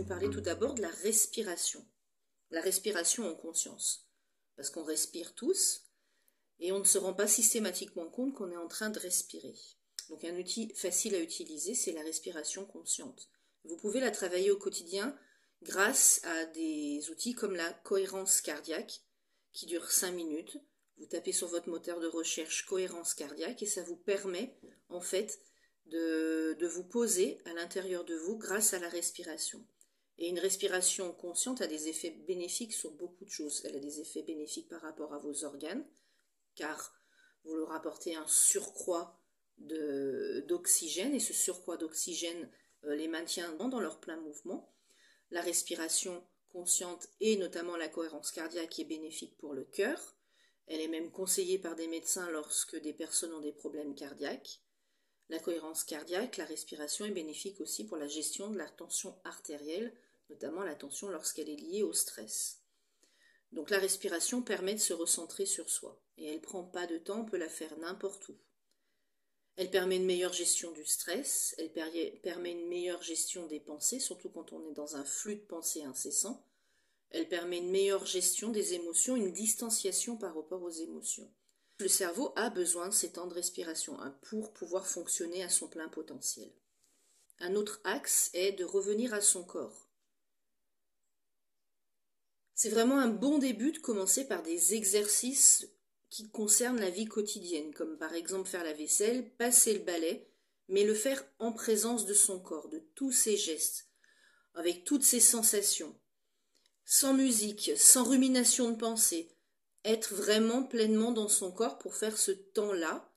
vous parler tout d'abord de la respiration. La respiration en conscience. Parce qu'on respire tous et on ne se rend pas systématiquement compte qu'on est en train de respirer. Donc un outil facile à utiliser, c'est la respiration consciente. Vous pouvez la travailler au quotidien grâce à des outils comme la cohérence cardiaque qui dure 5 minutes. Vous tapez sur votre moteur de recherche cohérence cardiaque et ça vous permet en fait de vous poser à l'intérieur de vous grâce à la respiration. Et une respiration consciente a des effets bénéfiques sur beaucoup de choses. Elle a des effets bénéfiques par rapport à vos organes, car vous leur apportez un surcroît d'oxygène, et ce surcroît d'oxygène les maintient dans leur plein mouvement. La respiration consciente et notamment la cohérence cardiaque est bénéfique pour le cœur. Elle est même conseillée par des médecins lorsque des personnes ont des problèmes cardiaques. La cohérence cardiaque, la respiration est bénéfique aussi pour la gestion de la tension artérielle, notamment la tension lorsqu'elle est liée au stress. Donc la respiration permet de se recentrer sur soi et elle ne prend pas de temps, on peut la faire n'importe où. Elle permet une meilleure gestion du stress, elle permet une meilleure gestion des pensées, surtout quand on est dans un flux de pensées incessant. Elle permet une meilleure gestion des émotions, une distanciation par rapport aux émotions. Le cerveau a besoin de ces temps de respiration pour pouvoir fonctionner à son plein potentiel. Un autre axe est de revenir à son corps. C'est vraiment un bon début de commencer par des exercices qui concernent la vie quotidienne, comme par exemple faire la vaisselle, passer le balai, mais le faire en présence de son corps, de tous ses gestes, avec toutes ses sensations, sans musique, sans rumination de pensée, être vraiment pleinement dans son corps pour faire ce temps-là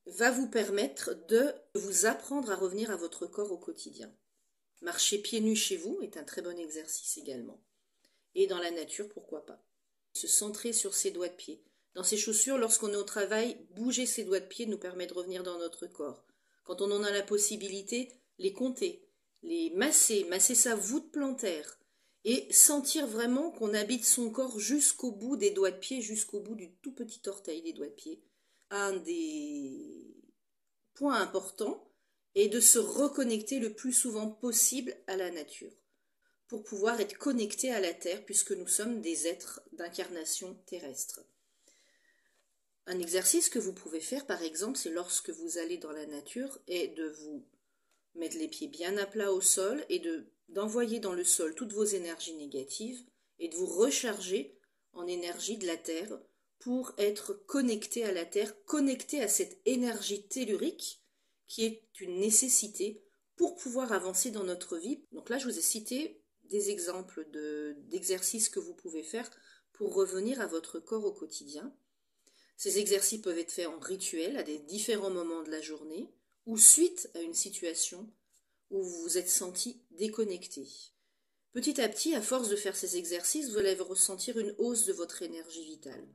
va vous permettre de vous apprendre à revenir à votre corps au quotidien. Marcher pieds nus chez vous est un très bon exercice également. Et dans la nature, pourquoi pas. Se centrer sur ses doigts de pied. Dans ses chaussures, lorsqu'on est au travail, bouger ses doigts de pied nous permet de revenir dans notre corps. Quand on en a la possibilité, les compter, les masser sa voûte plantaire et sentir vraiment qu'on habite son corps jusqu'au bout des doigts de pied, jusqu'au bout du tout petit orteil des doigts de pied. Un des points importants est de se reconnecter le plus souvent possible à la nature, pour pouvoir être connecté à la Terre, puisque nous sommes des êtres d'incarnation terrestre. Un exercice que vous pouvez faire, par exemple, c'est lorsque vous allez dans la nature, est de vous mettre les pieds bien à plat au sol et d'envoyer dans le sol toutes vos énergies négatives et de vous recharger en énergie de la Terre pour être connecté à la Terre, connecté à cette énergie tellurique qui est une nécessité pour pouvoir avancer dans notre vie. Donc là, je vous ai cité des exemples d'exercices que vous pouvez faire pour revenir à votre corps au quotidien. Ces exercices peuvent être faits en rituel à des différents moments de la journée ou suite à une situation où vous vous êtes senti déconnecté. Petit à petit, à force de faire ces exercices, vous allez ressentir une hausse de votre énergie vitale.